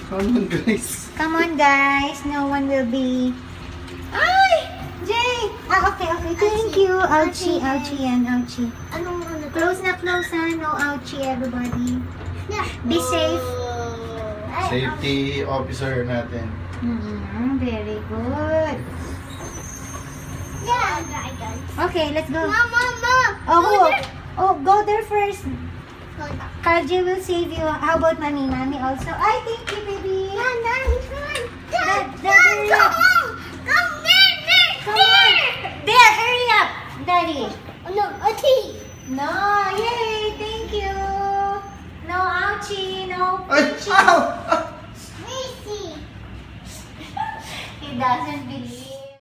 Come on, guys. Come on, guys. No one will be... Ay! Jay! Okay. Thank you. Ouchie, ouchie, and ouchie. Close na, no ouchie, everybody. Be safe. Safety officer natin. Very good. Okay, let's go. Oh, go there first. Karji will save you. How about mommy? Mommy also. I thank you, baby. Dad, come on. There, hurry up, Daddy. No, yay, thank you. No ouchie, no pinching. Ow! He doesn't believe.